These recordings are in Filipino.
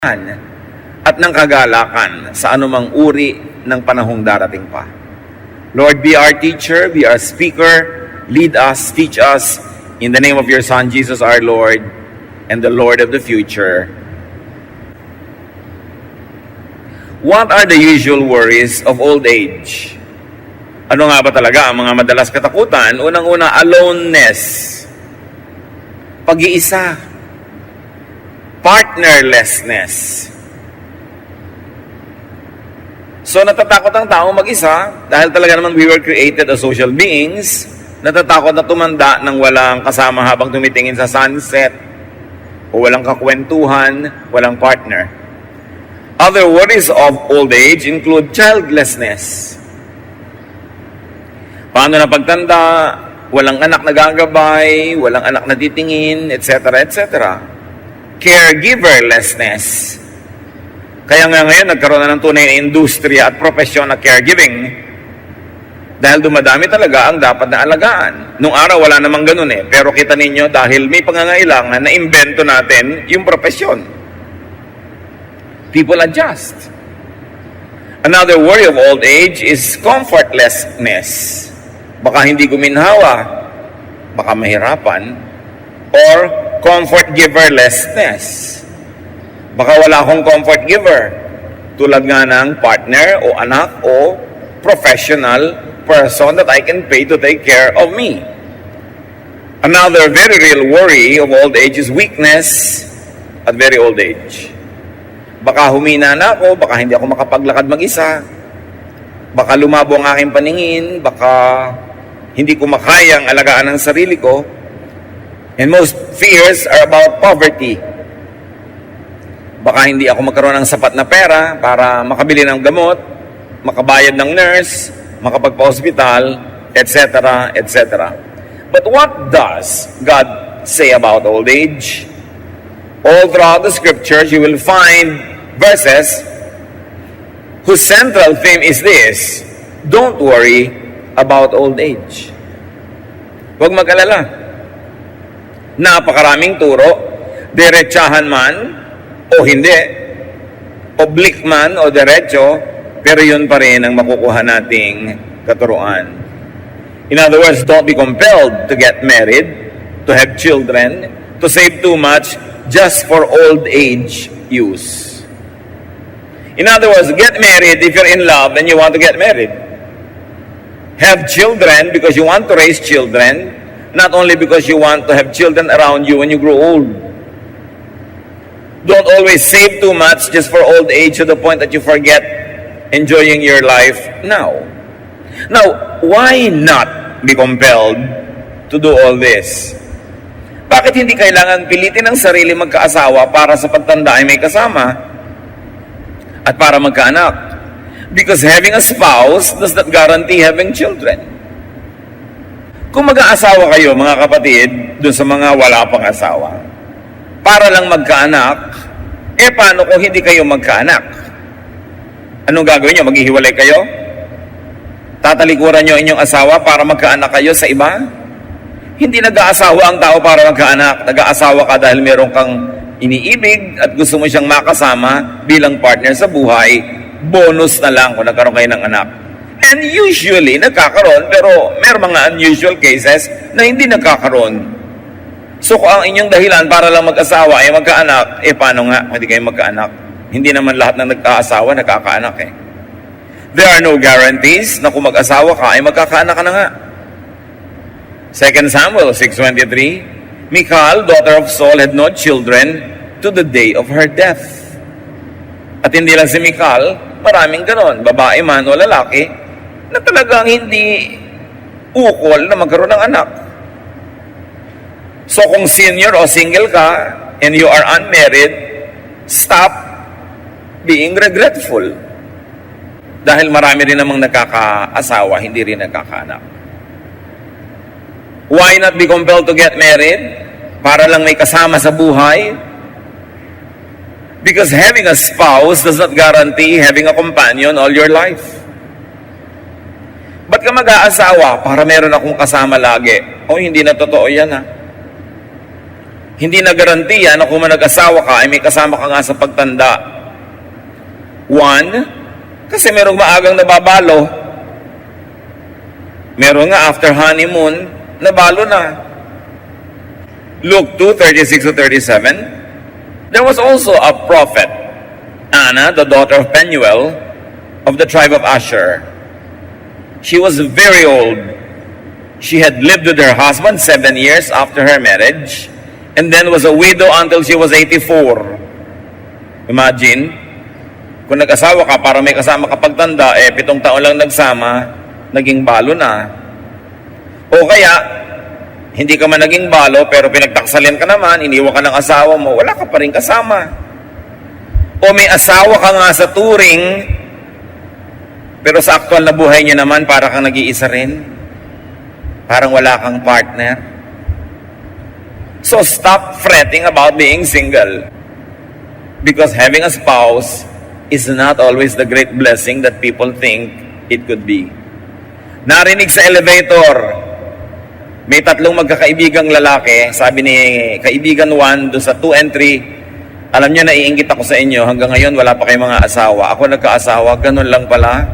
at ng kagalakan sa anumang uri ng panahong darating pa. Lord, be our teacher, be our speaker, lead us, teach us, in the name of your Son, Jesus our Lord, and the Lord of the future. What are the usual worries of old age? Ano nga ba talaga ang mga madalas katakutan? Unang-una, aloneness, pag-iisa, partnerlessness. So natatakot ang tao mag-isa dahil talaga naman we were created as social beings. Natatakot na tumanda nang walang kasama habang tumitingin sa sunset o walang kakwentuhan, walang partner. Other worries of old age include childlessness. Paano na pagtanda, walang anak na gagabay, walang anak na titingin, etc., etc. Caregiverlessness. Kaya nga ngayon, nagkaroon na ng tunay na industriya at profesyon na caregiving dahil dumadami talaga ang dapat na alagaan. Nung araw, wala namang ganun eh. Pero kita ninyo, dahil may pangangailangan, na-invento natin yung profesyon. People adjust. Another worry of old age is comfortlessness. Baka hindi guminhawa, baka mahirapan, or comfort giverlessness. Baka wala akong comfort giver. Tulad nga ng partner o anak o professional person that I can pay to take care of me. Another very real worry of old age is weakness at very old age. Baka humina na ako, baka hindi ako makapaglakad mag-isa, baka lumabo ang aking paningin, baka hindi ko makayang alagaan ang sarili ko. And most fears are about poverty. Baka hindi ako magkaroon ng sapat na pera para makabili ng gamot, makabayad ng nurse, makapagpa-hospital, etc., etc. But what does God say about old age? All throughout the scriptures, you will find verses whose central theme is this: don't worry about old age. Huwag mag-alala. Napakaraming turo, diretsahan man o hindi, oblique man o diretso, pero yun pa rin ang makukuha nating katuruan. In other words, don't be compelled to get married, to have children, to save too much just for old age use. In other words, get married if you're in love and you want to get married. Have children because you want to raise children, not only because you want to have children around you when you grow old. Don't always save too much just for old age to the point that you forget enjoying your life now. Now, why not be compelled to do all this? Bakit hindi kailangan pilitin ang sarili magkaasawa para sa pagtanda ay may kasama at para magkaanak? Because having a spouse does not guarantee having children. Kung mag-aasawa kayo, mga kapatid, dun sa mga wala pang asawa, para lang magkaanak, paano kung hindi kayo magkaanak? Anong gagawin nyo? Maghihiwalay kayo? Tatalikuran nyo inyong asawa para magkaanak kayo sa iba? Hindi nag-aasawa ang tao para magkaanak. Nag-aasawa ka dahil meron kang iniibig at gusto mo siyang makasama bilang partner sa buhay. Bonus na lang kung nagkaroon kayo ng anak. And usually, nagkakaroon, pero may mga unusual cases na hindi nagkakaroon. So, kung ang inyong dahilan para lang mag-asawa ay magkaanak, paano nga? Hindi kayo magkaanak. Hindi naman lahat ng nag-aasawa nagkakaanak eh. There are no guarantees na kung mag-asawa ka ay magkakaanak ka na nga. 2 Samuel 6:23, Michal, daughter of Saul, had no children to the day of her death. At hindi lang si Michal, maraming ganon, babae man o lalaki, na talagang hindi ukol na magkaroon ng anak. So kung senior o single ka and you are unmarried, stop being regretful. Dahil marami rin namang nakakaasawa, hindi rin nakakaanak. Why not be compelled to get married? Para lang may kasama sa buhay? Because having a spouse does not guarantee having a companion all your life. Ba't ka mag-aasawa para meron akong kasama lagi? O hindi na totoo yan ha. hindi na garantiya na kung nag-asawa ka ay may kasama ka nga sa pagtanda. One, kasi merong maagang nababalo. Meron nga after honeymoon, nabalo na. Luke 2:36-37, there was also a prophet, Anna, the daughter of Penuel, of the tribe of Asher. She was very old. She had lived with her husband 7 years after her marriage, and then was a widow until she was 84. Imagine, kung nag-asawa ka para may kasama ka pagtanda, 7 taon lang nagsama, naging balo na. O kaya, hindi ka man naging balo, pero pinagtaksalin ka naman, iniwan ka ng asawa mo, wala ka pa rin kasama. O may asawa ka nga sa turing, pero sa aktual na buhay niya naman, para kang nag-iisa rin. Parang wala kang partner. So stop fretting about being single. Because having a spouse is not always the great blessing that people think it could be. Narinig sa elevator, may 3 magkakaibigang lalaki, sabi ni kaibigan 1 doon sa 2 and 3, alam niyo, naiinggit ako sa inyo, hanggang ngayon wala pa kayong mga asawa. Ako nagkaasawa, ganun lang pala.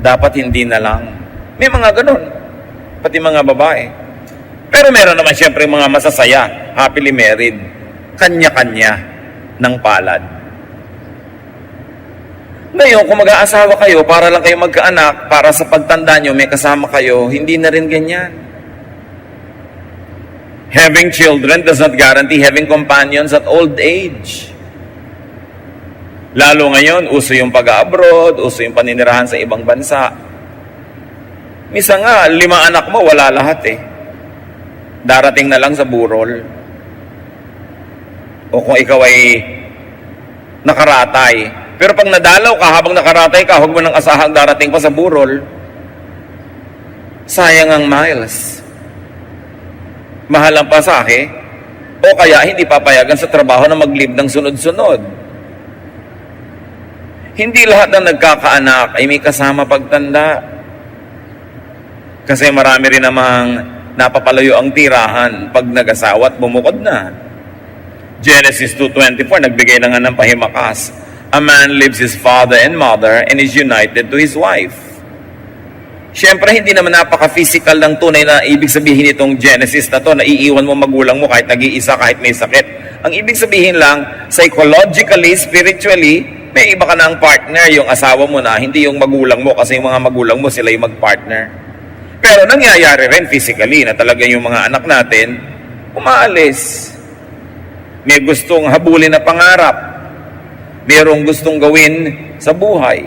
Dapat hindi na lang. May mga ganun, pati mga babae. Pero meron naman siyempre mga masasaya, happily married, kanya-kanya ng palad. Ngayon, kung mag-aasawa kayo, para lang kayo magkaanak, para sa pagtanda nyo, may kasama kayo, hindi na rin ganyan. Having children does not guarantee having companions at old age. Lalo ngayon, uso yung pag-abroad, uso yung paninirahan sa ibang bansa. Misa nga, 5 anak mo, wala lahat eh. Darating na lang sa burol. O kung ikaw ay nakaratay. Pero pag nadalaw ka, habang nakaratay ka, huwag mo nang asahang darating pa sa burol. Sayang ang miles. Mahal ang pasahe. O kaya hindi papayagan sa trabaho na mag-leave ng sunod-sunod. Hindi lahat ng nagkakaanak ay may kasama pagtanda. Kasi marami rin namang napapalayo ang tirahan pag nag-asawa at bumukod na. Genesis 2:24, nagbigay na nga ng pahimakas. A man leaves his father and mother and is united to his wife. Siyempre, hindi naman napaka-physical ng tunay na ibig sabihin itong Genesis na to, na iiwan mo magulang mo kahit nag-iisa, kahit may sakit. Ang ibig sabihin lang, psychologically, spiritually, may iba ka na ang partner, yung asawa mo na, hindi yung magulang mo, kasi yung mga magulang mo, sila yung mag-partner. Pero nangyayari rin physically na talaga yung mga anak natin umaalis. May gustong habulin na pangarap. Mayroong gustong gawin sa buhay.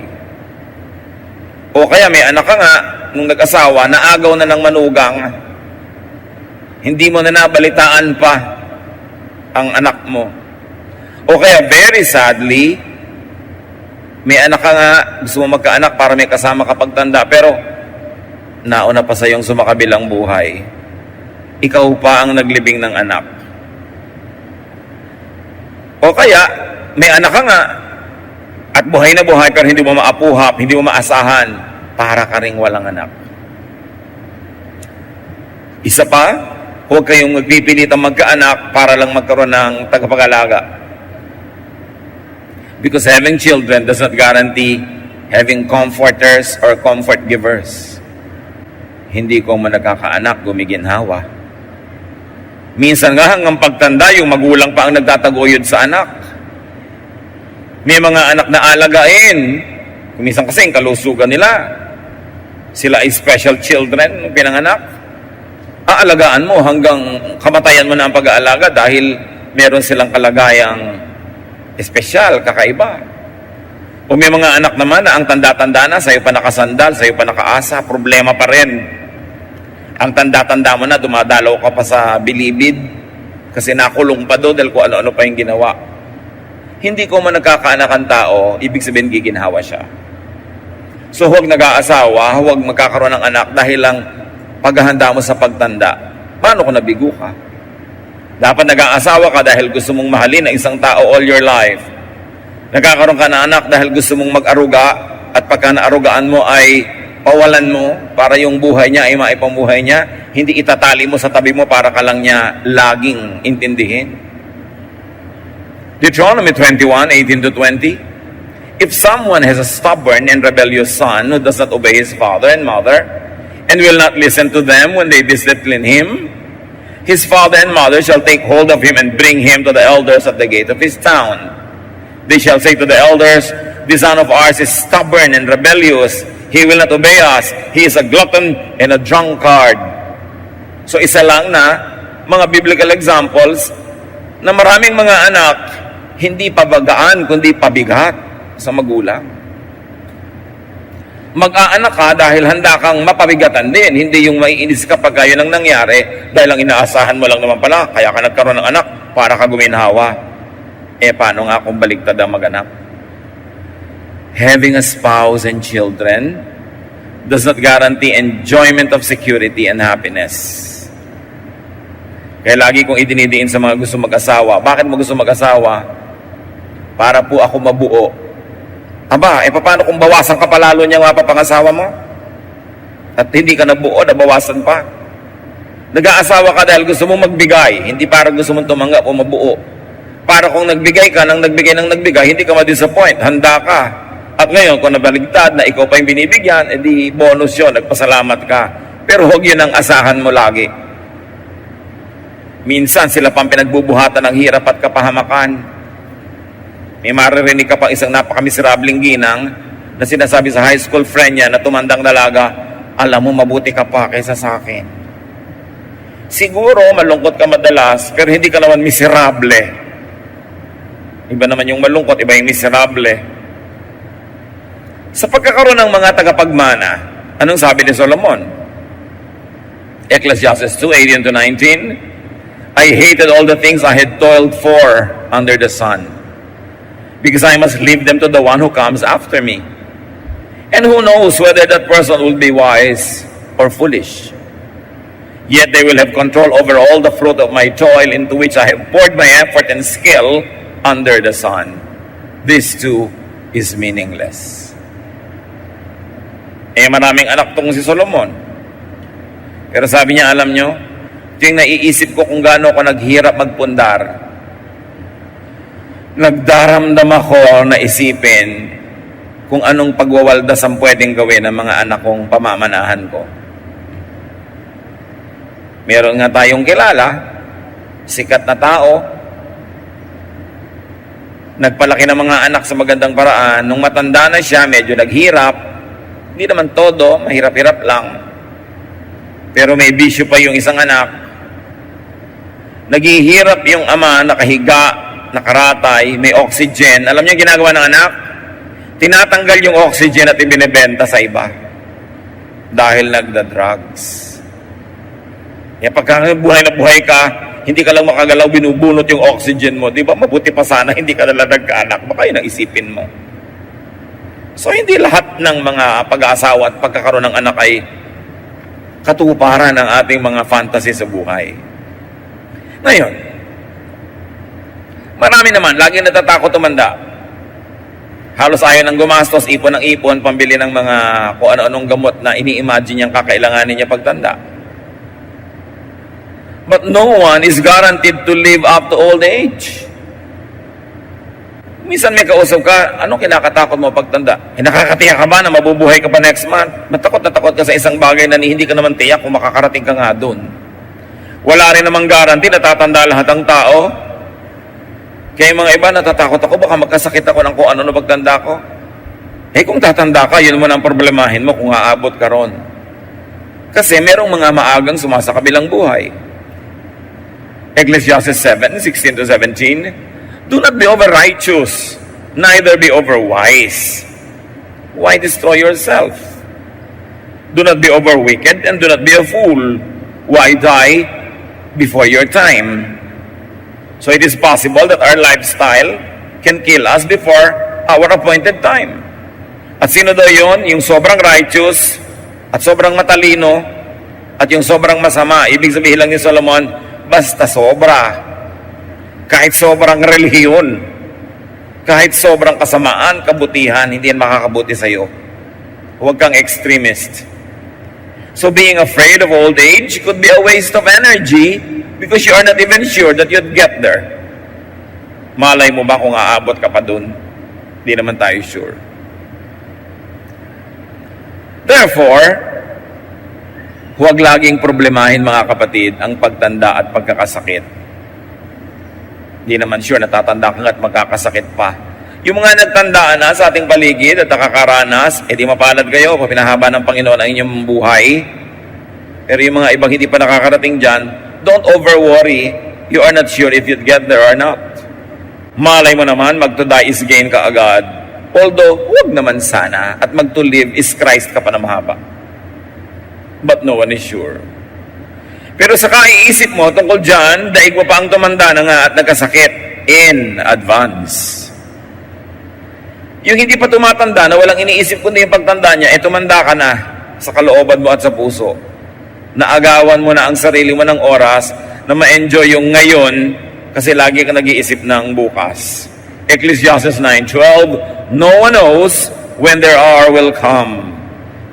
O kaya may anak ka nga, nung nag-asawa, naagaw na ng manugang. Hindi mo na nabalitaan pa ang anak mo. O kaya very sadly, may anak ka nga, gusto mo magkaanak para may kasama ka pagtanda, pero nauna pa sa iyong sumakabilang buhay. Ikaw pa ang naglibing ng anak. O kaya, may anak ka nga, at buhay na buhay, pero hindi mo maapuhap, hindi mo maasahan, para ka ring walang anak. Isa pa, huwag kayong magpipilitang magkaanak para lang magkaroon ng tagapag-alaga. Because having children does not guarantee having comforters or comfort givers. Hindi ko man nagkakaanak, gumiginhawa. Minsan nga hanggang pagtanda, yung magulang pa ang nagtataguyod sa anak. May mga anak na alagain. Minsan kasi yung kalusugan nila. Sila ay special children, pinanganak. Aalagaan mo hanggang kamatayan mo na ang pag-aalaga dahil meron silang kalagayang espesyal, kakaiba. O may mga anak naman na ang tanda-tanda na, sa'yo pa nakasandal, sa'yo pa nakaasa, problema pa rin. Ang tanda-tanda mo na, dumadalaw ka pa sa bilibid kasi nakulong pa doon dahil kung ano-ano pa yung ginawa. Hindi ko man nagkakaanak ang tao, ibig sabihin giginhawa siya. So huwag nag-aasawa, huwag magkakaroon ng anak dahil lang paghahanda mo sa pagtanda. Paano kung nabigo ka? Dapat nag-aasawa ka dahil gusto mong mahalin ang isang tao all your life. Nagkakaroon ka ng anak dahil gusto mong mag-aruga at pagka naarugaan mo ay pawalan mo para yung buhay niya ay maipamuhay niya, hindi itatali mo sa tabi mo para ka lang niya laging intindihin. Deuteronomy 21:18-20. If someone has a stubborn and rebellious son who does not obey his father and mother and will not listen to them when they discipline him, his father and mother shall take hold of him and bring him to the elders at the gate of his town. They shall say to the elders, "This son of ours is stubborn and rebellious. He will not obey us. He is a glutton and a drunkard." So isa lang na mga biblical examples na maraming mga anak hindi pabagaan kundi pabigat sa magulang. Mag-aanak ka dahil handa kang mapabigatan din, hindi yung maiinis ka pag yun ang nangyari dahil ang inaasahan mo lang naman pala, kaya ka nagkaroon ng anak para ka guminhawa. Paano nga kung baliktad ang mag-anak? Having a spouse and children does not guarantee enjoyment of security and happiness. Kaya lagi kong idinidiin sa mga gusto mag-asawa, bakit mo gusto mag-asawa? Para po ako mabuo. Aba, paano kung bawasan ka palalo niya nga papangasawa mo? At hindi ka nabuo, nabawasan pa. Nag-aasawa ka dahil gusto mong magbigay, hindi para gusto mong tumanggap o mabuo. Para kung nagbigay ka, nang nagbigay, hindi ka ma-disappoint, handa ka. At ngayon, kung nabaligtad na ikaw pa yung binibigyan, edi bonus yun, nagpasalamat ka. Pero huwag yun ang asahan mo lagi. Minsan, sila pang pinagbubuhatan ng hirap at kapahamakan. May maririnig ka pang isang napakamiserableng ginang na sinasabi sa high school friend niya na tumandang dalaga, "Alam mo, mabuti ka pa kaysa sa akin." Siguro, malungkot ka madalas, pero hindi ka naman miserable. Iba naman yung malungkot, iba yung miserable. Sa pagkakaroon ng mga tagapagmana, anong sabi ni Solomon? Ecclesiastes 2:18-19, "I hated all the things I had toiled for under the sun, because I must leave them to the one who comes after me. And who knows whether that person will be wise or foolish. Yet they will have control over all the fruit of my toil into which I have poured my effort and skill under the sun. This too is meaningless." Maraming anak tong si Solomon. Pero sabi niya, alam nyo, ito yung naiisip ko kung gaano ako naghirap magpundar. Nagdaramdam ako na isipin kung anong pagwawaldas ang pwedeng gawin ng mga anak kong pamamanahan ko. Meron nga tayong kilala, sikat na tao, nagpalaki ng mga anak sa magandang paraan. Nung matanda na siya, medyo naghirap. Hindi naman todo, mahirap-hirap lang. Pero may bisyo pa yung isang anak. Naghihirap yung ama, nakahiga, nakaratay, may oxygen. Alam niyo ginagawa ng anak? Tinatanggal yung oxygen at ibinebenta sa iba. Dahil nagda-drugs. Pagka buhay na buhay ka, hindi ka lang makagalaw, binubunot yung oxygen mo. Di ba? Mabuti pa sana, hindi ka nalang nagkaanak. Baka yun ang isipin mo. So, hindi lahat ng mga pag-aasawa at pagkakaroon ng anak ay katuparan ng ating mga fantasy sa buhay. Ngayon, marami naman, laging natatakot tumanda. Halos ayaw nang gumastos, ipon ng ipon, pambili ng mga kung ano-anong gamot na ini-imagine niyang kakailanganin niya pagtanda. But no one is guaranteed to live up to old age. Minsan may kausap ka, anong kinakatakot mo pagtanda? Nakakatiyak ka ba na mabubuhay ka pa next month? Natakot ka sa isang bagay na hindi ka naman tiyak kung makakarating ka nga doon. Wala rin namang guarantee na tatanda lahat ng tao. Kaya yung mga iba, natatakot ako, baka magkasakit ako ng kung ano na pagtanda ko. Kung tatanda ka, yun mo na ang problemahin mo kung aabot ka ron. Kasi merong mga maagang sumasakabilang buhay. Ecclesiastes 7:16-17, "Do not be over-righteous, neither be over-wise. Why destroy yourself? Do not be over-wicked, and do not be a fool. Why die before your time?" So it is possible that our lifestyle can kill us before our appointed time. At sino daw yun? Yung sobrang righteous at sobrang matalino at yung sobrang masama. Ibig sabihin lang ni Solomon, basta sobra. Kahit sobrang relihiyon, kahit sobrang kasamaan, kabutihan, hindi yan makakabuti sa iyo. Huwag kang extremist. So being afraid of old age could be a waste of energy because you are not even sure that you'd get there. Malay mo ba kung aabot ka pa dun? Di naman tayo sure. Therefore, huwag laging problemahin mga kapatid ang pagtanda at pagkakasakit. Di naman sure natatanda ka at magkakasakit pa. Yung mga nagtandaan na sa ating paligid at nakakaranas, di mapalad kayo kung pinahaba ng Panginoon ang inyong buhay. Pero yung mga ibang hindi pa nakakarating dyan, don't over-worry. You are not sure if you'd get there or not. Malay mo naman, mag-to die is gain ka agad. Although, huwag naman sana. At mag-to live is Christ ka pa na mahaba. But no one is sure. Pero sa kaiisip mo tungkol dyan, daig mo pa ang tumanda na nga at nagkasakit in advance. Yung hindi pa tumatanda na walang iniisip kundi yung pagtanda niya, tumanda ka na sa kalooban mo at sa puso. Naagawan mo na ang sarili mo ng oras na ma-enjoy yung ngayon kasi lagi ka nag-iisip ng bukas. Ecclesiastes 9:12, no one knows when their hour will come.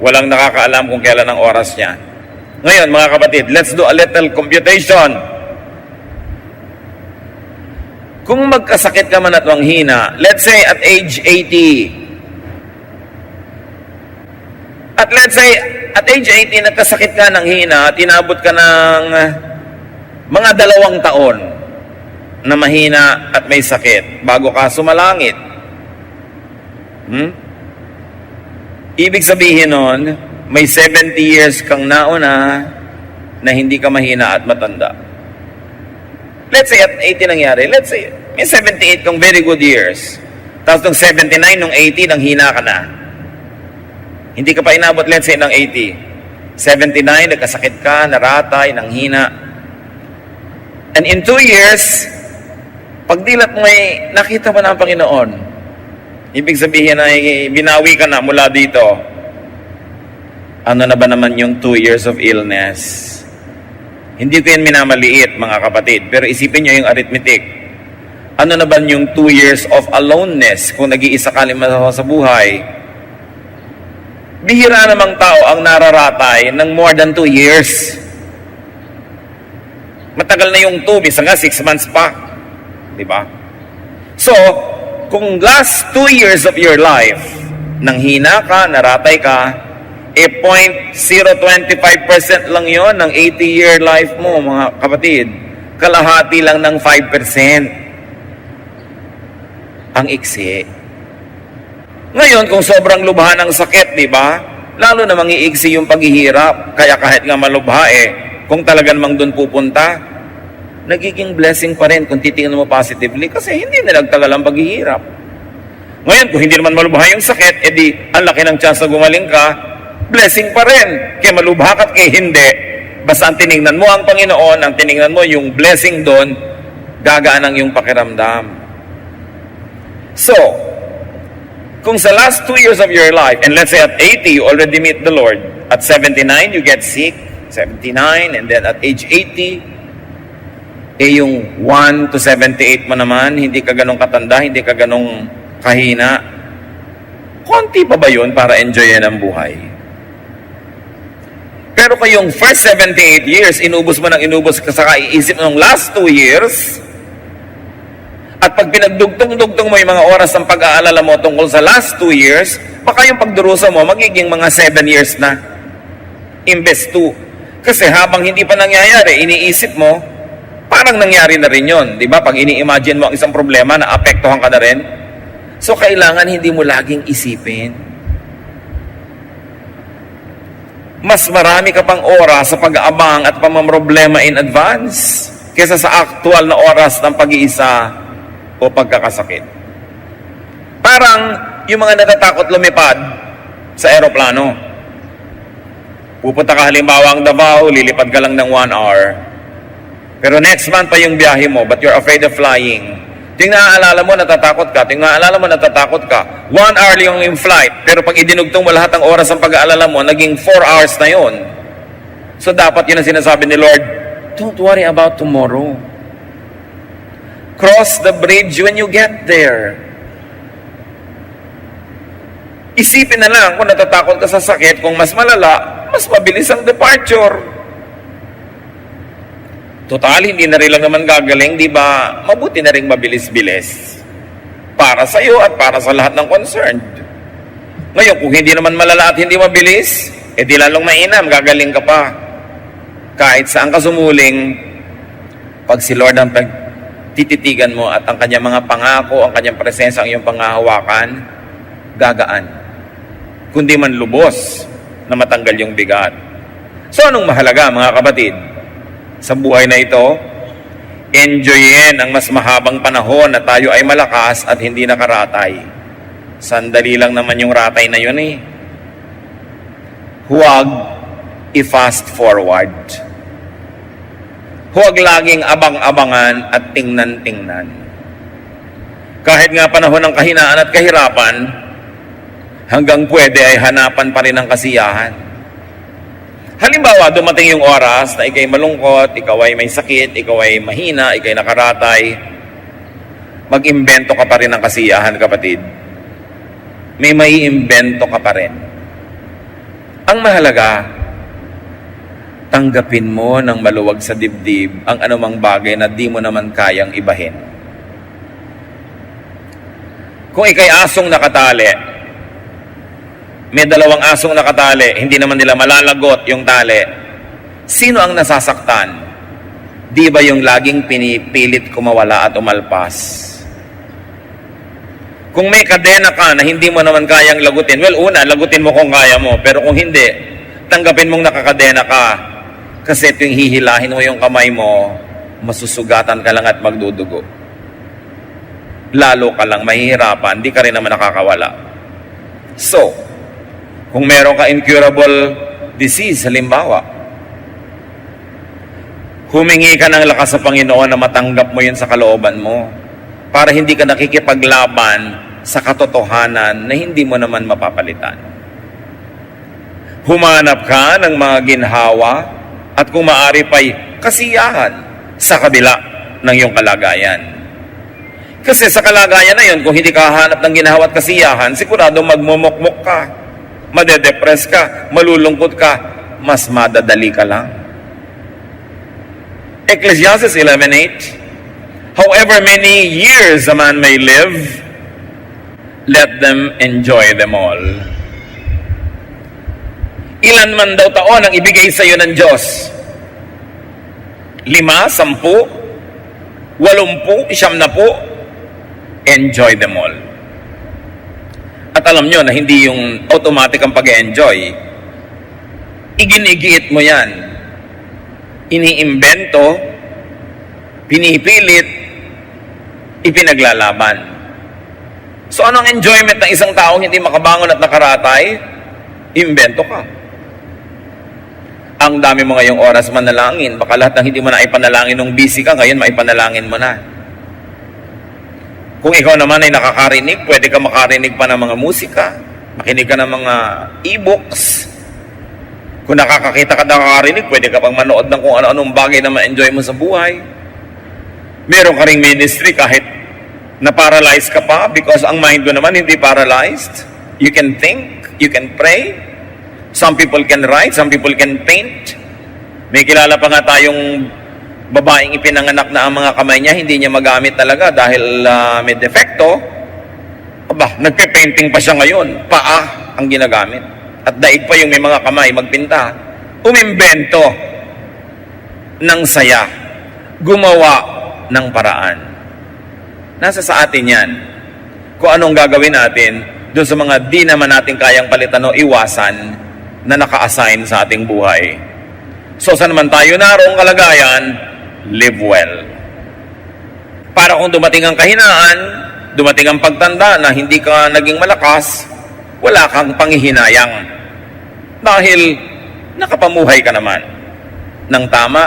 Walang nakakaalam kung kailan ang oras niya. Ngayon, mga kapatid, let's do a little computation. Kung magkasakit ka man at manghina, let's say at age 80. At let's say at age 80, nagkasakit ka ng hina at inabot ka ng mga 2 taon na mahina at may sakit bago ka sumalangit. Ibig sabihin nun, may 70 years kang nauna na hindi ka mahina at matanda. Let's say at 80 nangyari. Let's say, may 78 kang very good years. Tapos nung 79, nung 80, nang hina ka na. Hindi ka pa inabot, let's say, ng 80. 79, nagkasakit ka, naratay, nang hina. And in 2 years, pagdilat mo ay nakita mo na ang Panginoon. Ibig sabihin ay binawi ka na mula dito. Ano na ba naman yung 2 years of illness? Hindi ko yan minamaliit, mga kapatid. Pero isipin nyo yung arithmetic. Ano na ba yung 2 years of aloneness kung nag-iisa ka lima sa buhay? Bihira namang tao ang nararatay ng more than 2 years. Matagal na yung 2, bisa nga 6 months pa. Diba? So, kung last 2 years of your life, nang hina ka, naratay ka, 0.025% lang yon ng 80-year life mo, mga kapatid. Kalahati lang ng 5%. Ang iksi. Ngayon, kung sobrang lubha ng sakit, di ba? Lalo na mangiiksi yung paghihirap. Kaya kahit nga malubha kung talagang mang doon pupunta, nagiging blessing pa rin kung titingnan mo positively kasi hindi na nagtagal ang paghihirap. Ngayon, kung hindi naman malubha yung sakit, edi ang laki ng chance na gumaling ka, blessing pa rin. Kaya malubha ka at kaya hindi. Basta ang tinignan mo ang Panginoon, ang tinignan mo yung blessing doon, gagaan ang yung pakiramdam. So, kung sa last 2 years of your life, and let's say at 80, you already meet the Lord. At 79, you get sick. 79, and then at age 80, yung 1 to 78 mo naman, hindi ka ganong katanda, hindi ka ganong kahina. Konti pa ba yun para enjoyin ang buhay? Pero kayong first 78 years, inubos mo ng inubos ka sa kaiisip ng last 2 years, at pag pinagdugtong-dugtong mo yung mga oras ng pag-aalala mo tungkol sa last 2 years, baka yung pagdurusa mo magiging mga 7 years na. Imbes 2. Kasi habang hindi pa nangyayari, iniisip mo, parang nangyari na rin yun. Di ba? Pag ini-imagine mo ang isang problema, naapektuhan ka na rin. So, kailangan hindi mo laging isipin. Mas marami ka pang oras sa pag-aabang at pamamroblema in advance kesa sa aktual na oras ng pag-iisa o pagkakasakit. Parang yung mga natatakot lumipad sa eroplano. Pupunta ka halimbawa ang Davao, lilipad ka lang ng 1 hour. Pero next month pa yung biyahe mo, but you're afraid of flying. Ting naaalala mo, natatakot ka. Ting naaalala mo, natatakot ka. 1 hour yung flight, pero pag idinugtong mo lahat ng oras ng pag-aalala mo, naging 4 hours na yon. So dapat yun ang sinasabi ni Lord, don't worry about tomorrow. Cross the bridge when you get there. Isipin na lang kung natatakot ka sa sakit, kung mas malala, mas mabilis ang departure. Total, hindi na rin lang naman gagaling, di ba? Mabuti na rin mabilis-bilis. Para sa iyo at para sa lahat ng concerned. Ngayon, kung hindi naman malala at hindi mabilis, di lalong mainam, gagaling ka pa. Kahit saan ka sumuling, pag si Lord ang tititigan mo at ang kanyang mga pangako, ang kanyang presensya, ang iyong pangahawakan, gagaan. Kundi man lubos na matanggal yung bigat. So anong mahalaga mga kapatid? Sa buhay na ito, enjoyin ang mas mahabang panahon na tayo ay malakas at hindi nakaratay. Sandali lang naman yung ratay na yun eh. Huwag i-fast forward. Huwag laging abang-abangan at tingnan-tingnan. Kahit nga panahon ng kahinaan at kahirapan, hanggang pwede ay hanapan pa rin ang kasiyahan. Halimbawa, dumating yung oras na ikay malungkot, ikaw ay may sakit, ikaw ay mahina, ikay nakaratay, mag-imbento ka pa rin ng kasiyahan, kapatid. May maiimbento ka pa rin. Ang mahalaga, tanggapin mo ng maluwag sa dibdib ang anumang bagay na di mo naman kayang ibahin. Kung ikay asong nakatali, may dalawang asong nakatali, hindi naman nila malalagot yung tali. Sino ang nasasaktan? Di ba yung laging pinipilit kumawala at umalpas? Kung may kadena ka na hindi mo naman kayang lagutin, well, una, lagutin mo kung kaya mo. Pero kung hindi, tanggapin mong nakakadena ka. Kasi tuwing hihilahin mo yung kamay mo, masusugatan ka lang at magdudugo. Lalo ka lang mahihirapan, di ka rin naman nakakawala. So, kung meron ka incurable disease, halimbawa, humingi ka ng lakas sa Panginoon na matanggap mo yun sa kalooban mo para hindi ka nakikipaglaban sa katotohanan na hindi mo naman mapapalitan. Humanap ka ng mga ginhawa at kung maaari pa'y kasiyahan sa kabila ng iyong kalagayan. Kasi sa kalagayan na yun, kung hindi ka hanap ng ginhawa at kasiyahan, sigurado magmumukmuk ka, madedepress ka, malulungkot ka, mas madadali ka lang. Ecclesiastes 11:8, however many years a man may live, let them enjoy them all. Ilan man daw taon ang ibigay sa iyo ng Diyos? 5, 10, 80, 90, enjoy them all. At alam nyo na hindi yung automatic ang pag-enjoy. Iginigiit mo yan. Iniimbento, pinipilit, ipinaglalaban. So anong enjoyment ng isang taong hindi makabangon at nakaratay? Imbento ka. Ang dami mo ngayong oras manalangin. Baka lahat ng hindi mo na ipanalangin nung busy ka, ngayon maipanalangin mo na. Kung ikaw naman ay nakakarinig, pwede ka makarinig pa ng mga musika, makinig ka ng mga e-books. Kung nakakakita ka nakakarinig, pwede ka pang manood ng kung ano-anong bagay na ma-enjoy mo sa buhay. Meron ka ring ministry kahit na-paralyzed ka pa because ang mind mo naman hindi paralyzed. You can think, you can pray. Some people can write, some people can paint. May kilala pa nga tayong babaeng ipinanganak na ang mga kamay niya, hindi niya magamit talaga dahil may defekto. Aba, nagpe-painting pa siya ngayon. Paa ang ginagamit. At daig pa yung may mga kamay magpinta. Umimbento ng saya. Gumawa ng paraan. Nasa sa atin yan. Kung anong gagawin natin doon sa mga di naman natin kayang palitan o iwasan na naka-assign sa ating buhay. So, saan naman tayo naroong kalagayan? Live well. Para kung dumating ang kahinaan, dumating ang pagtanda na hindi ka naging malakas, wala kang panghihinayang. Dahil nakapamuhay ka naman ng tama,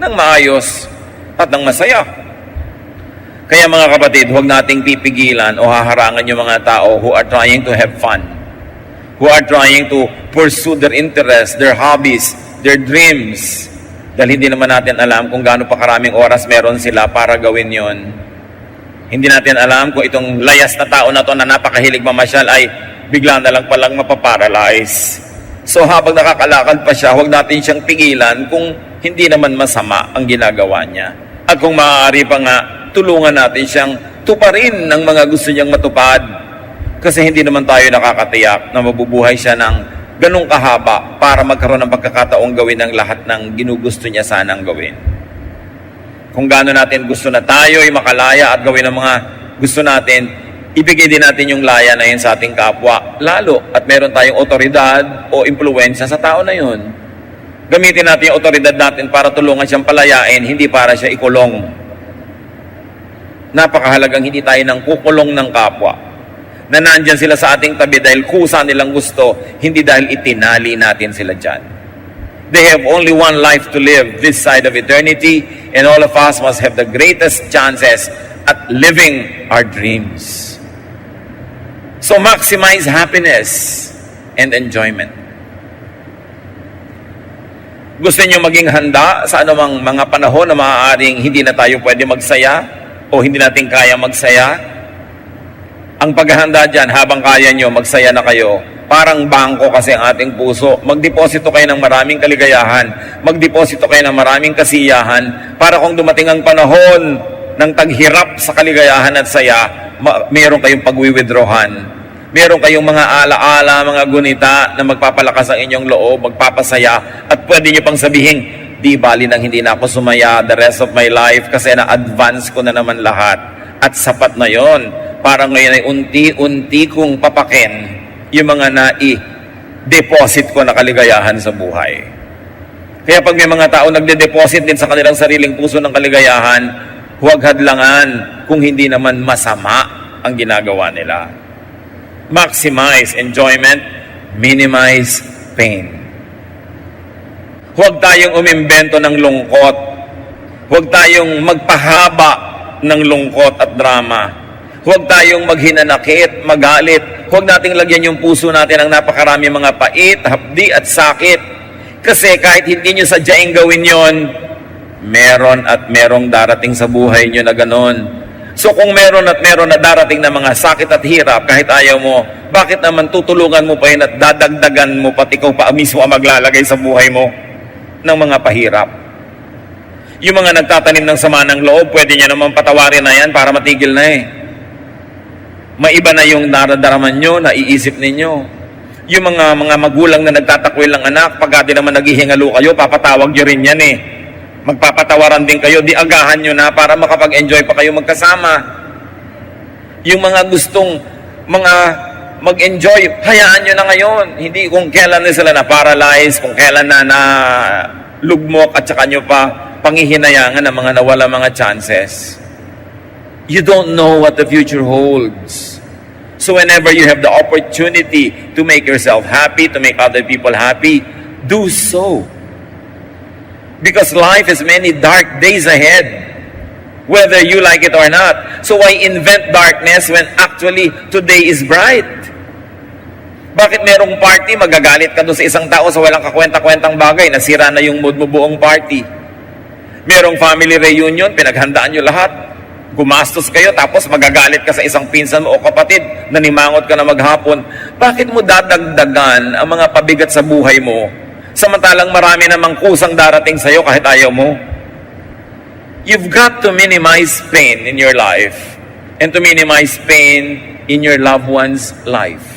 ng maayos, at ng masaya. Kaya mga kapatid, huwag nating pipigilan o haharangan yung mga tao who are trying to have fun, who are trying to pursue their interests, their hobbies, their dreams. Dahil hindi naman natin alam kung gaano pa karaming oras meron sila para gawin yon. Hindi natin alam kung itong layas na tao na to na napakahilig mamasyal ay bigla na lang palang mapaparalyze. So habang nakakalakad pa siya, huwag natin siyang pigilan kung hindi naman masama ang ginagawa niya. At kung maaari pa nga, tulungan natin siyang tuparin ng mga gusto niyang matupad. Kasi hindi naman tayo nakakatiyak na mabubuhay siya ng ganong kahaba para magkaroon ng pagkakataong gawin ng lahat ng ginugusto niya sanang gawin. Kung gaano natin gusto na tayo ay makalaya at gawin ang mga gusto natin, ibigay din natin yung laya na yun sa ating kapwa. Lalo at meron tayong otoridad o impluwensya sa tao na yun. Gamitin natin yung otoridad natin para tulungan siyang palayain, hindi para siya ikulong. Napakahalagang hindi tayo nang kukulong ng kapwa. Na nandyan sila sa ating tabi dahil kusa nilang gusto, hindi dahil itinali natin sila dyan. They have only one life to live this side of eternity, and all of us must have the greatest chances at living our dreams. So maximize happiness and enjoyment. Gusto niyo maging handa sa anumang mga panahon na maaaring hindi na tayo pwede magsaya o hindi natin kaya magsaya? Ang paghahanda dyan, habang kaya nyo, magsaya na kayo. Parang bangko kasi ang ating puso. Magdeposito kayo ng maraming kaligayahan. Magdeposito kayo ng maraming kasiyahan para kung dumating ang panahon ng taghirap sa kaligayahan at saya, meron kayong pag-withdrawhan. Meron kayong mga alaala, mga gunita na magpapalakas ang inyong loob, magpapasaya, at pwede nyo pang sabihin, di bali nang hindi na ako sumaya the rest of my life kasi na-advance ko na naman lahat. At sapat na yon para ngayon ay unti-unti kong papakin yung mga nai-deposit ko na kaligayahan sa buhay. Kaya pag may mga tao nagde-deposit din sa kanilang sariling puso ng kaligayahan, huwag hadlangan kung hindi naman masama ang ginagawa nila. Maximize enjoyment, minimize pain. Huwag tayong umimbento ng lungkot. Huwag tayong magpahaba ng lungkot at drama. Huwag tayong maghinanakit, magalit. Huwag nating lagyan yung puso natin ng napakarami mga pait, hapdi at sakit. Kasi kahit hindi nyo sadyaing gawin yon, meron at merong darating sa buhay nyo na ganon. So kung meron at meron na darating na mga sakit at hirap, kahit ayaw mo, bakit naman tutulungan mo pa yun at dadagdagan mo pati ikaw pa mismo ang maglalagay sa buhay mo ng mga pahirap? Yung mga nagtatanim ng sama ng loob, pwede nyo naman patawarin na yan para matigil na eh. Maiba na yung nararamdaman nyo, naiisip ninyo. Yung mga magulang na nagtatakwil ng anak, pagka di naman naghihingalo kayo, papatawag nyo rin yan eh. Magpapatawaran din kayo, di agahan nyo na para makapag-enjoy pa kayo magkasama. Yung mga gustong mag-enjoy, hayaan nyo na ngayon. Hindi kung kailan na sila na-paralyze, kung kailan na lugmok at saka nyo pa pangihinayangan ng mga nawala mga chances. You don't know what the future holds. So whenever you have the opportunity to make yourself happy, to make other people happy, do so. Because life has many dark days ahead, whether you like it or not. So why invent darkness when actually today is bright? Bakit merong party, magagalit ka doon sa isang tao sa walang kakwenta-kwentang bagay, nasira na yung mood mo buong party? Merong family reunion, pinaghandaan nyo lahat, gumastos kayo, tapos magagalit ka sa isang pinsan mo o kapatid, nanimangot ka na maghapon. Bakit mo dadagdagan ang mga pabigat sa buhay mo, samantalang marami namang kusang darating sa'yo kahit ayaw mo? You've got to minimize pain in your life and to minimize pain in your loved one's life.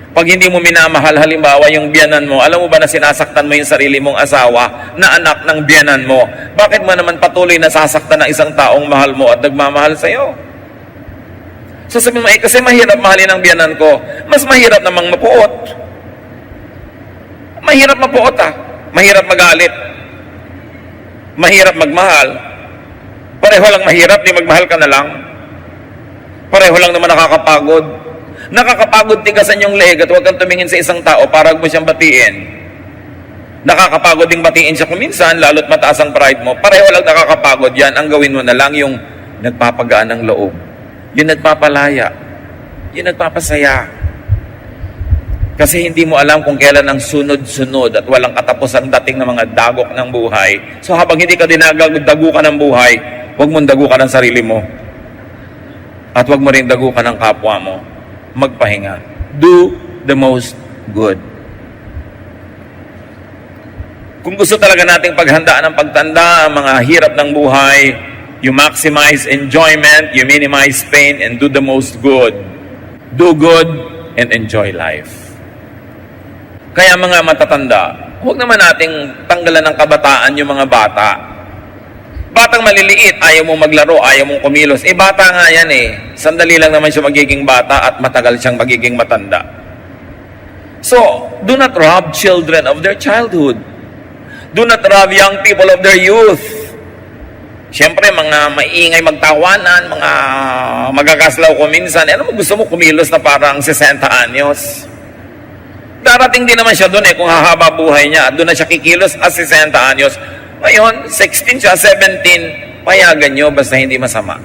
Pag hindi mo minamahal, halimbawa yung biyanan mo, alam mo ba na sinasaktan mo yung sarili mong asawa na anak ng biyanan mo? Bakit mo naman patuloy na sasaktan ng isang taong mahal mo at nagmamahal sa'yo? So sabi mo, kasi mahirap mahalin ang biyanan ko, mas mahirap namang mapuot. Mahirap mapuot mahirap magalit. Mahirap magmahal. Pareho lang mahirap, di magmahal ka na lang. Pareho lang naman nakakapagod. Nakakapagod tigasan yung leg at huwag kang tumingin sa isang tao para mo siyang batiin. Nakakapagod ding batiin siya kuminsan, lalo't mataas ang pride mo. Pareho lang nakakapagod yan. Ang gawin mo na lang yung nagpapagaan ng loob. Yung nagpapalaya. Yung nagpapasaya. Kasi hindi mo alam kung kailan ang sunod-sunod at walang katapos ang dating ng mga dagok ng buhay. So habang hindi ka dinadagukan ng buhay, huwag mong dagukan ang sarili mo. At huwag mo rin dagukan ang kapwa mo. Magpahinga. Do the most good. Kung gusto talaga nating paghandaan ng pagtanda, ang mga hirap ng buhay, you maximize enjoyment, you minimize pain, and do the most good. Do good and enjoy life. Kaya mga matatanda, huwag naman nating tanggalan ng kabataan yung mga bata. Batang maliliit, ayaw mong maglaro, ayaw mong kumilos. Bata nga yan eh. Sandali lang naman siya magiging bata at matagal siyang magiging matanda. So, do not rob children of their childhood. Do not rob young people of their youth. Siyempre, mga maingay magtawanan, mga magagaslaw ko minsan. Ano mo gusto mo kumilos na parang 60 anyos? Darating din naman siya doon kung hahaba buhay niya. Doon na siya kikilos as 60 anyos. Ngayon, 16 siya, 17, payagan nyo basta hindi masama.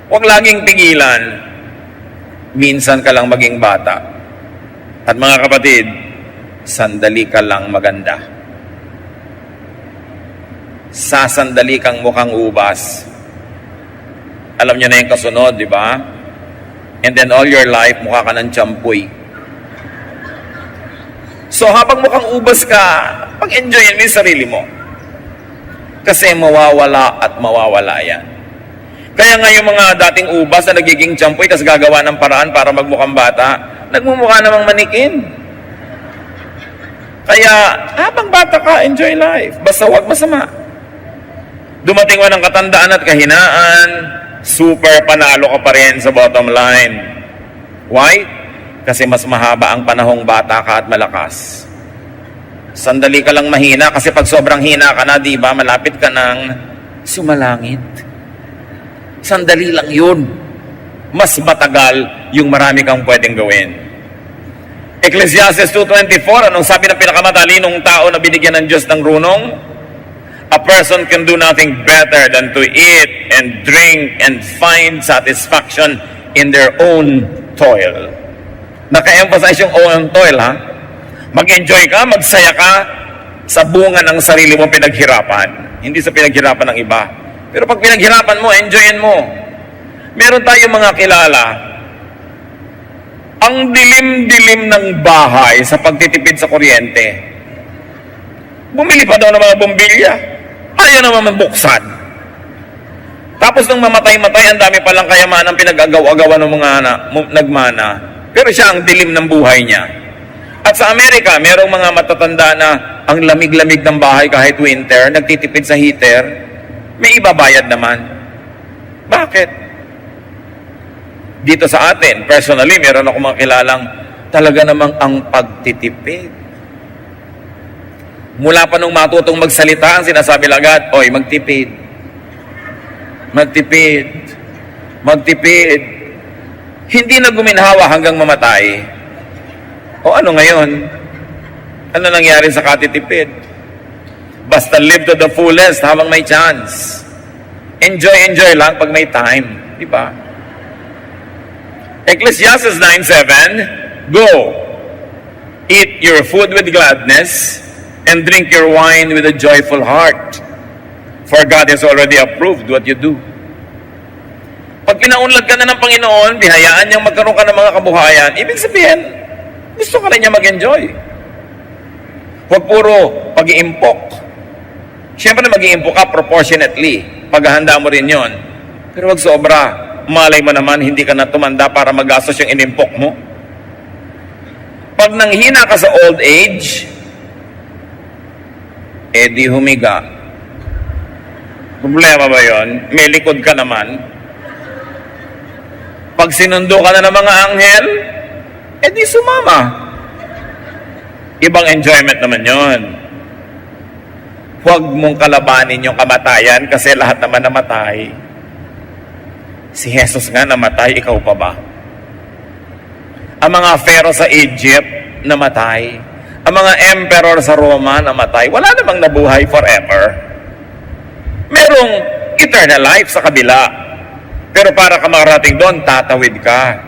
Huwag laging pigilan. Minsan ka lang maging bata. At mga kapatid, sandali ka lang maganda. Sasandali kang mukhang ubas. Alam nyo na yung kasunod, di ba? And then all your life, mukha ka ng tsampoy. So habang mukhang ubas ka, pag-enjoyin mo yung sarili mo. Kasi mawawala at mawawala yan. Kaya nga yung mga dating ubas na nagiging tsampoy, tas gagawa ng paraan para magmukhang bata, nagmumukha namang manikin. Kaya habang bata ka, enjoy life. Basta huwag masama. Dumating mo ng katandaan at kahinaan, super panalo ka pa rin sa bottom line. Why? Kasi mas mahaba ang panahong bata ka at malakas. Sandali ka lang mahina kasi pag sobrang hina ka na, di ba, malapit ka ng sumalangit. Sandali lang yun. Mas matagal yung marami kang pwedeng gawin. Ecclesiastes 2:24, anong sabi ng pinakamatalinong tao na binigyan ng Diyos ng runong? A person can do nothing better than to eat and drink and find satisfaction in their own toil. Naka-emphasize yung own toil, ha? Mag-enjoy ka, magsaya ka sa bunga ng sarili mong pinaghirapan. Hindi sa pinaghirapan ng iba. Pero pag pinaghirapan mo, enjoyin mo. Meron tayong mga kilala, ang dilim-dilim ng bahay sa pagtitipid sa kuryente. Bumili pa daw ng mga bombilya. Ayaw naman mabuksan. Tapos nung mamatay-matay, ang dami palang kayamanan pinag-agaw-agawan ng mga nagmana. Pero siya ang dilim ng buhay niya. At sa Amerika, merong mga matatanda na ang lamig-lamig ng bahay kahit winter, nagtitipid sa heater, may ibabayad naman. Bakit? Dito sa atin, personally, meron ako mga kilalang talaga namang ang pagtitipid. Mula pa nung matutong magsalita, ang sinasabi agad, oy, magtipid. Magtipid. Magtipid. Hindi na guminhawa hanggang mamatay. O ano ngayon? Ano nangyari sa katitipid? Basta live to the fullest habang may chance. Enjoy lang pag may time. Di ba? Ecclesiastes 9:7, go, eat your food with gladness, and drink your wine with a joyful heart. For God has already approved what you do. Pag pinaunlad ka na ng Panginoon, bihayaan niyang magkaroon ka ng mga kabuhayan, ibig sabihin, gusto ka rin niya mag-enjoy. Huwag puro pag-iimpok. Siyempre mag-iimpok ka proportionately. Paghahanda mo rin yon. Pero huwag sobra. Malay mo naman, hindi ka na tumanda para magastos yung inimpok mo. Pag nanghina ka sa old age, di humiga. Problema ba yon? May likod ka naman. Pag sinundo ka na ng mga anghel, di sumama. Ibang enjoyment naman yon. Huwag mong kalabanin yung kamatayan kasi lahat naman namatay. Si Jesus nga namatay, ikaw pa ba? Ang mga pharaoh sa Egypt, namatay. Ang mga emperor sa Roma, namatay. Wala namang nabuhay forever. Merong eternal life sa kabila. Pero para ka makarating doon, tatawid ka.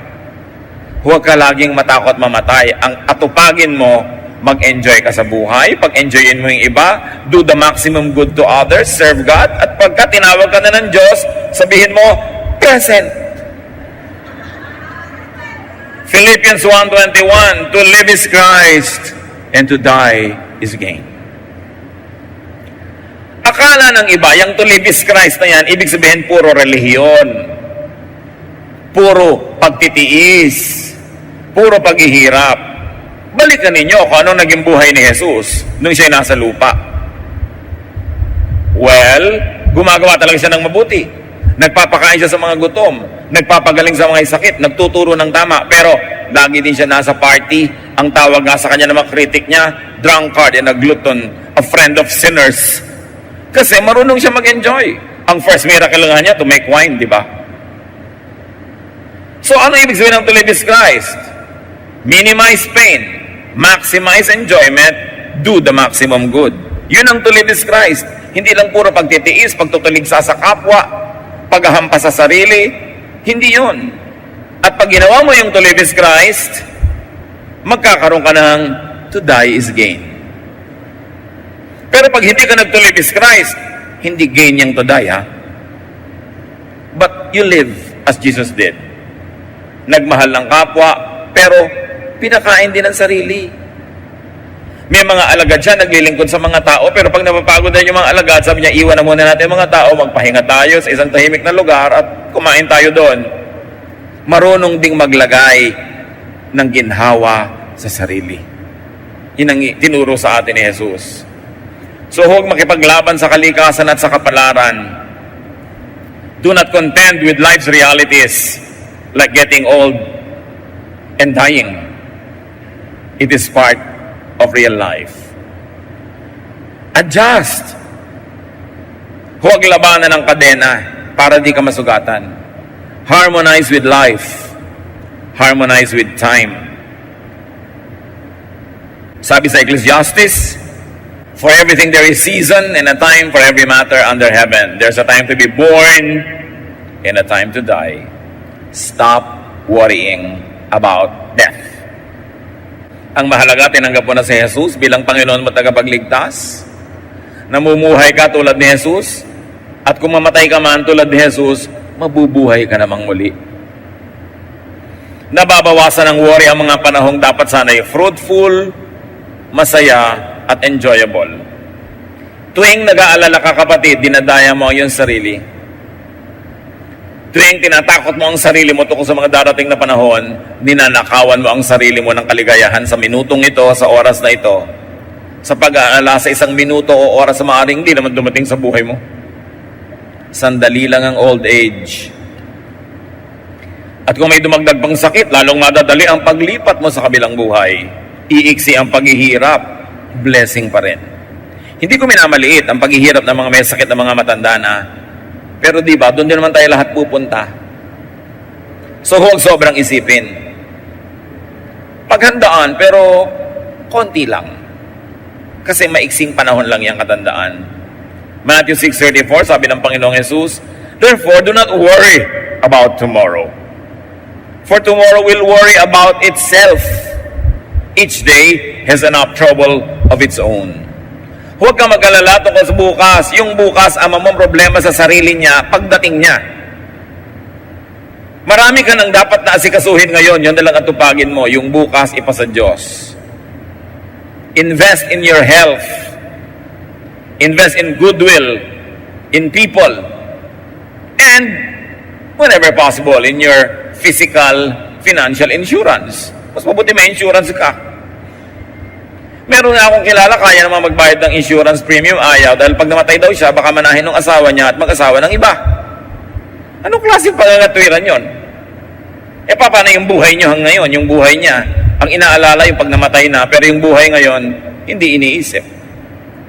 Huwag ka laging matakot mamatay. Ang atupagin mo, mag-enjoy ka sa buhay. Pag-enjoyin mo yung iba, do the maximum good to others, serve God. At pagka tinawag ka na ng Diyos, sabihin mo, present. Philippians 1:21, to live is Christ and to die is gain. Akala ng iba, yung to live is Christ na yan, ibig sabihin puro relihiyon, puro pagtitiis, puro paghihirap. Balikan ninyo kung ano naging buhay ni Jesus nung siya'y nasa lupa. Well, gumagawa talaga siya ng mabuti. Nagpapakain siya sa mga gutom, nagpapagaling sa mga sakit, nagtuturo ng tama, pero lagi din siya nasa party. Ang tawag nga sa kanya ng mga kritik niya, drunkard and a glutton, a friend of sinners. Kasi marunong siya mag-enjoy. Ang first miracle nga niya, to make wine, di ba? So ano ibig sabihin ng to live is Christ? Minimize pain, maximize enjoyment, do the maximum good. Yun ang to live is Christ. Hindi lang puro pagtitiis, pagtutuligsa sa kapwa, paghahampas sa sarili, hindi yun. At pag ginawa mo yung to live is Christ, magkakaroon ka ng to die is gain. Pero pag hindi ka nag to live is Christ, hindi gain yung to die, ha? But you live as Jesus did. Nagmahal ng kapwa, pero pinakain din ang sarili. May mga alagad siya, naglilingkod sa mga tao, pero pag napapagod na yung mga alagad, sabi niya, iwan na muna natin yung mga tao, magpahinga tayo sa isang tahimik na lugar at kumain tayo doon. Marunong ding maglagay ng ginhawa sa sarili. Yun ang tinuro sa atin ni Jesus. So huwag makipaglaban sa kalikasan at sa kapalaran. Do not contend with life's realities like getting old and dying. It is part of real life. Adjust. Huwag labanan ng kadena para di ka masugatan. Harmonize with life. Harmonize with time. Sabi sa Ecclesiastes, for everything there is season and a time for every matter under heaven. There's a time to be born and a time to die. Stop worrying about death. Ang mahalaga, tinanggap mo na si Jesus bilang Panginoon mo tagapagligtas. Namumuhay ka tulad ni Jesus. At kung mamatay ka man tulad ni Jesus, mabubuhay ka namang muli. Nababawasan ng worry ang mga panahong dapat sana'y fruitful, masaya, at enjoyable. Tuwing nag-aalala ka, kapatid, dinadaya mo ang iyong sarili. Tuwing tinatakot mo ang sarili mo tungkol sa mga darating na panahon, ninanakawan mo ang sarili mo ng kaligayahan sa minutong ito, sa oras na ito, sa pag-aalala sa isang minuto o oras sa maaaring hindi naman dumating sa buhay mo. Sandali lang ang old age. At kung may dumagdag pang sakit, lalong madadali ang paglipat mo sa kabilang buhay. Iiksi ang paghihirap, blessing pa rin. Hindi ko minamaliit ang paghihirap ng mga may sakit na mga matanda na, pero di ba, doon din naman tayo lahat pupunta. So huwag sobrang isipin. Paghandaan, pero konti lang. Kasi maiksing panahon lang yung katandaan. Matthew 6:34, sabi ng Panginoong Jesus, therefore, do not worry about tomorrow. For tomorrow will worry about itself. Each day has enough trouble of its own. Huwag ka mag-alala tungkol sa bukas. Yung bukas, ama mong problema sa sarili niya, pagdating niya. Marami ka nang dapat na asikasuhin ngayon, yun na lang ang tupagin mo. Yung bukas, ipasa Diyos. Invest in your health. Invest in goodwill, in people. And, whenever possible, in your physical, financial insurance. Mas mabuti may insurance ka. Meron nga akong kilala, kaya naman magbayad ng insurance premium, ayaw. Dahil pag namatay daw siya, baka manahin ng asawa niya at mag-asawa ng iba. Anong klaseng pangangatwiran yon? Paano yung buhay niyo hanggang ngayon? Yung buhay niya, ang inaalala yung pag namatay na, pero yung buhay ngayon, hindi iniisip.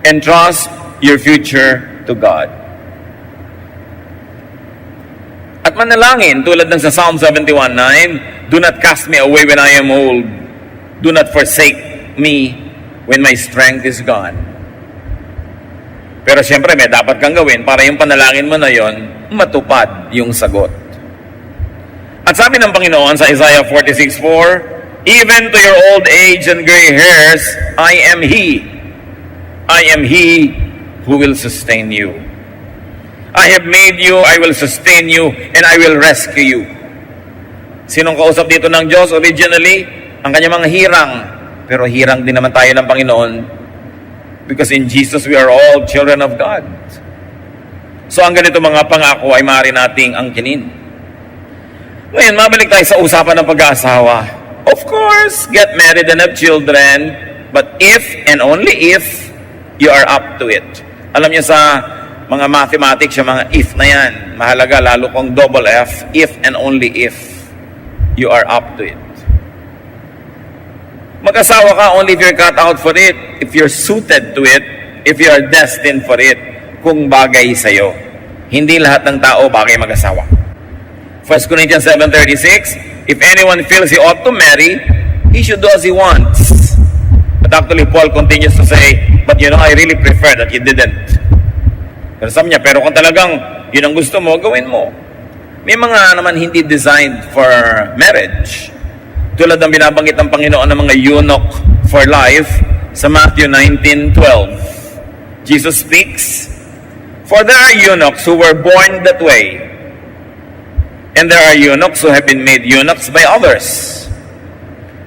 Entrust your future to God. At manalangin, tulad ng sa Psalm 71:9, do not cast me away when I am old. Do not forsake me when my strength is gone. Pero siyempre, may dapat kang gawin para yung panalangin mo na yon, matupad yung sagot. At sabi ng Panginoon sa Isaiah 46:4, even to your old age and gray hairs, I am He. I am He who will sustain you. I have made you, I will sustain you, and I will rescue you. Sinong kausap dito ng Diyos originally? Ang kanyang mga hirang. Pero hirang din naman tayo ng Panginoon because in Jesus we are all children of God. So ang ganito mga pangako ay maaari nating angkinin. Ngayon, mabalik tayo sa usapan ng pag-aasawa. Of course, get married and have children, but if and only if you are up to it. Alam niyo sa mga mathematics, yung mga if na yan, mahalaga lalo kung double F, if and only if you are up to it. Mag-asawa ka only if you're cut out for it, if you're suited to it, if you are destined for it, kung bagay sa'yo. Hindi lahat ng tao bagay mag-asawa. 1 Corinthians 7:36, if anyone feels he ought to marry, he should do as he wants. But actually, Paul continues to say, but I really prefer that you didn't. Pero sabi niya, pero kung talagang yun ang gusto mo, gawin mo. May mga naman hindi designed for marriage. Tulad ng binabanggit ng Panginoon ng mga eunuch for life sa Matthew 19:12. Jesus speaks, for there are eunuchs who were born that way, and there are eunuchs who have been made eunuchs by others.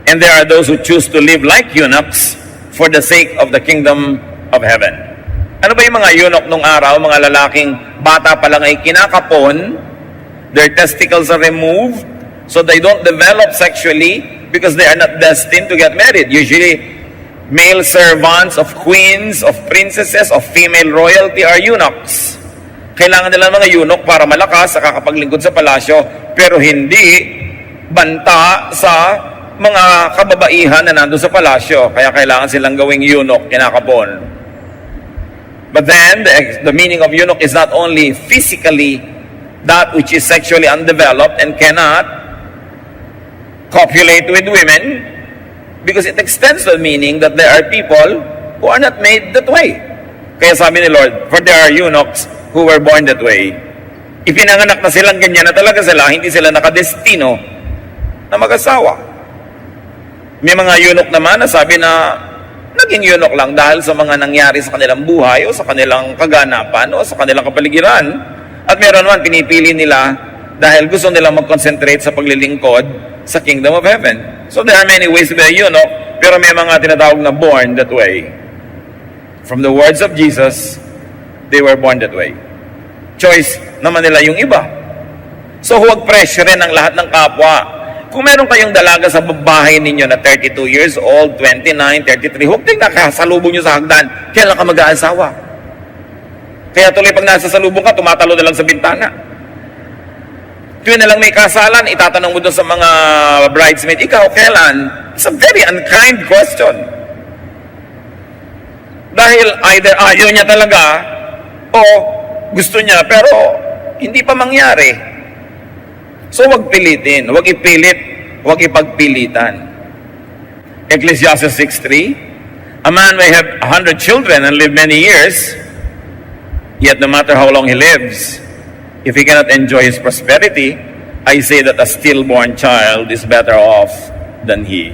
And there are those who choose to live like eunuchs for the sake of the kingdom of heaven. Ano ba yung mga eunuch nung araw? Mga lalaking bata pa lang ay kinakapon, their testicles are removed, so they don't develop sexually because they are not destined to get married. Usually, male servants of queens, of princesses, of female royalty are eunuchs. Kailangan nila mga eunuch para malakas sa kakapaglingkod sa palasyo, pero hindi banta sa mga kababaihan na nandun sa palasyo. Kaya kailangan silang gawing eunuch, kinakapon. But then, the meaning of eunuch is not only physically that which is sexually undeveloped and cannot copulate with women, because it extends the meaning that there are people who are not made that way. Kaya sabi ni Lord, for there are eunuchs who were born that way. Ipinanganak na silang ganyan na talaga sila, hindi sila nakadestino na mag-asawa. May mga eunuch naman na sabi na naging eunuch lang dahil sa mga nangyari sa kanilang buhay o sa kanilang kaganapan o sa kanilang kapaligiran. At meron naman pinipili nila dahil gusto nilang mag-concentrate sa paglilingkod sa kingdom of heaven. So there are many ways to be a eunuch, pero may mga tinatawag na born that way. From the words of Jesus, they were born that way. Choice naman nila yung iba. So huwag pressurein ang lahat ng kapwa. Kung meron kayong dalaga sa bahay ninyo na 32 years old, 29, 33, huwag din nakasalubong nyo sa hagdan. Kailan ka mag-aasawa? Kaya tuloy pag nasa salubong ka, tumatalo na lang sa bintana. Tuwing na lang may kasalan, itatanong mo doon sa mga bridesmaid, ikaw, kailan? It's a very unkind question. Dahil either ayaw niya talaga o gusto niya pero hindi pa mangyari. So wag pilitin, wag ipilit, wag ipagpilitan. Ecclesiastes 6:3, a man may have 100 children and live many years, yet no matter how long he lives, if he cannot enjoy his prosperity, I say that a stillborn child is better off than he.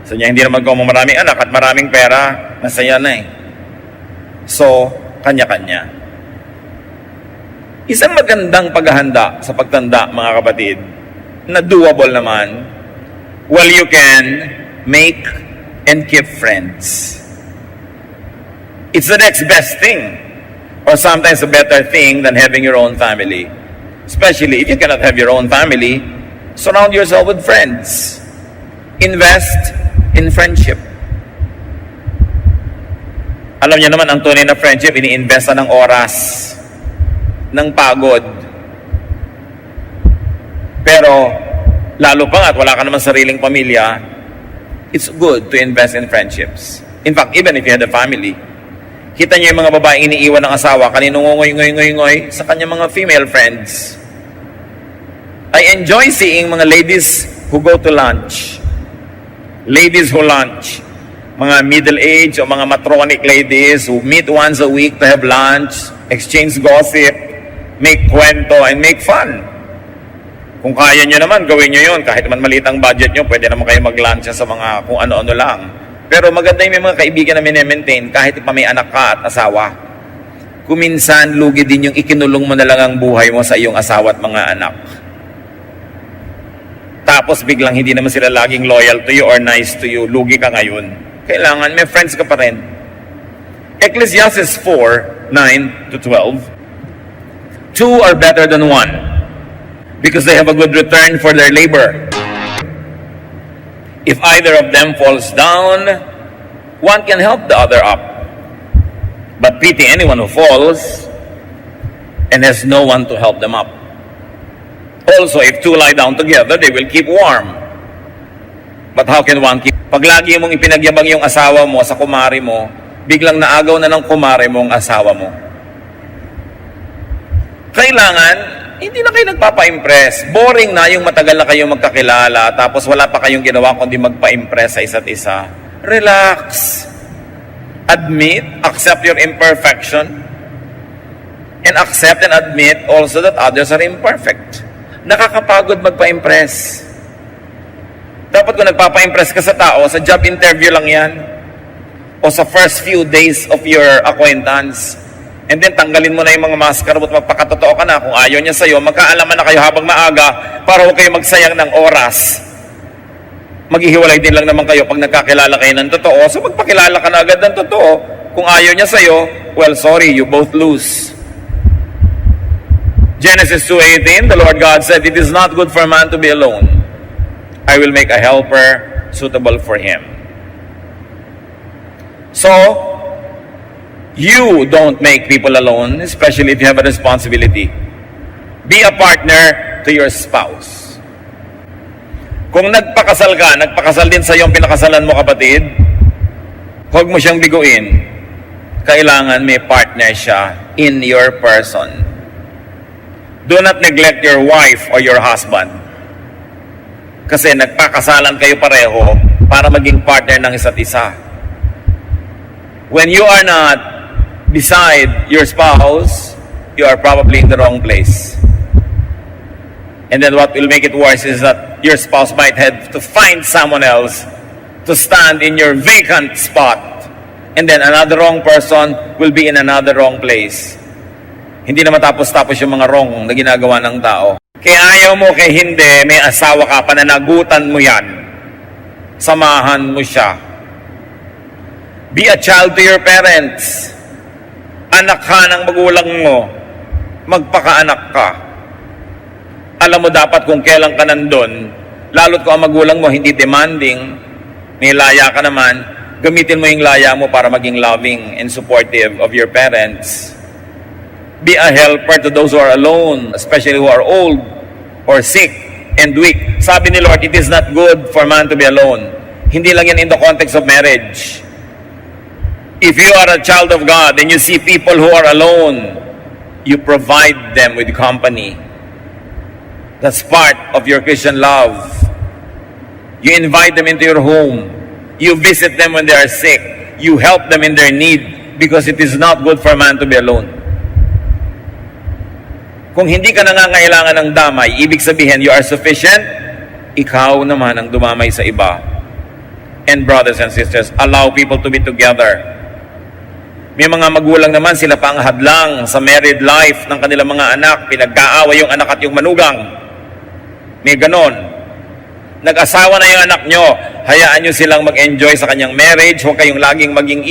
So niya, hindi naman kung maraming anak at maraming pera, nasaya na eh. So, kanya-kanya. Isang magandang paghahanda sa pagtanda, mga kapatid, na doable naman, well, you can make and keep friends. It's the next best thing, or sometimes a better thing than having your own family. Especially if you cannot have your own family, surround yourself with friends. Invest in friendship. Alam niyo naman, ang tunay na friendship, ini-investa ng oras, ng pagod. Pero, lalo pa nga at wala ka naman sariling pamilya, it's good to invest in friendships. In fact, even if you had a family, kita niyo yung mga babaeng iniiwan ng asawa, kaninong ngoy sa kanyang mga female friends. I enjoy seeing mga ladies who go to lunch. Ladies who lunch. Mga middle-aged o mga matronic ladies who meet once a week to have lunch, exchange gossip, make kwento, and make fun. Kung kaya nyo naman, gawin nyo yun. Kahit man maliit ang budget nyo, pwede naman kayo mag-lunch sa mga kung ano-ano lang. Pero maganda yung may mga kaibigan na minemaintain kahit pa may anak ka at asawa. Kung minsan, lugi din yung ikinulong mo na lang ang buhay mo sa iyong asawa at mga anak. tapos biglang hindi naman sila laging loyal to you or nice to you, lugi ka ngayon. Kailangan may friends ka pa rin. Ecclesiastes 4:9-12. Two are better than one, because they have a good return for their labor. If either of them falls down, one can help the other up. But pity anyone who falls and has no one to help them up. Also, if two lie down together, they will keep warm. But how can one keep? Pag lagi mong ipinagyabang yung asawa mo sa kumari mo, biglang naagaw na ng kumari mo ang asawa mo. Kailangan, hindi na kayo nagpapa-impress. Boring na yung matagal na kayong magkakilala, tapos wala pa kayong ginawa kundi magpa-impress sa isa't isa. Relax. Admit, accept your imperfection, and accept and admit also that others are imperfect. Nakakapagod magpa-impress. Dapat kung nagpapa-impress ka sa tao, sa job interview lang yan, o sa first few days of your acquaintance, and then tanggalin mo na yung mga maskara at magpakatotoo ka na. Kung ayaw niya sa'yo, magkaalaman na kayo habang maaga para huwag kayo magsayang ng oras. Maghihiwalay din lang naman kayo pag nagkakilala kayo ng totoo, so magpakilala ka na agad ng totoo. Kung ayaw niya sa'yo, well, sorry, you both lose. Genesis 2:18, the Lord God said, "It is not good for a man to be alone. I will make a helper suitable for him." So, you don't make people alone, especially if you have a responsibility. Be a partner to your spouse. Kung nagpakasal ka, nagpakasal din sa iyong pinakasalan mo, kapatid, huwag mo siyang biguin. Kailangan may partner siya in your person. Do not neglect your wife or your husband. Kasi nagpakasalan kayo pareho para maging partner ng isa't isa. When you are not beside your spouse, you are probably in the wrong place. And then what will make it worse is that your spouse might have to find someone else to stand in your vacant spot. And then another wrong person will be in another wrong place. Hindi na matapos-tapos yung mga wrong na ginagawa ng tao. Kaya ayaw mo, kay hindi, may asawa ka, pananagutan mo yan. Samahan mo siya. Be a child to your parents. Anak ka ng magulang mo. Magpakaanak ka. Alam mo dapat kung kailan ka nandun, lalo't kung ang magulang mo hindi demanding, may laya ka naman, gamitin mo yung laya mo para maging loving and supportive of your parents. Be a helper to those who are alone, especially who are old or sick and weak. Sabi ni Lord, it is not good for man to be alone. Hindi lang yan in the context of marriage. If you are a child of God and you see people who are alone, you provide them with company. That's part of your Christian love. You invite them into your home. You visit them when they are sick. You help them in their need, because it is not good for man to be alone. Kung hindi ka nangangailangan ng damay, ibig sabihin, you are sufficient, ikaw naman ang dumamay sa iba. And brothers and sisters, allow people to be together. May mga magulang naman, sila pa ang hadlang sa married life ng kanilang mga anak. Pinagkaaway yung anak at yung manugang. May ganon. Nag-asawa na yung anak nyo, hayaan nyo silang mag-enjoy sa kanyang marriage, huwag kayong laging maging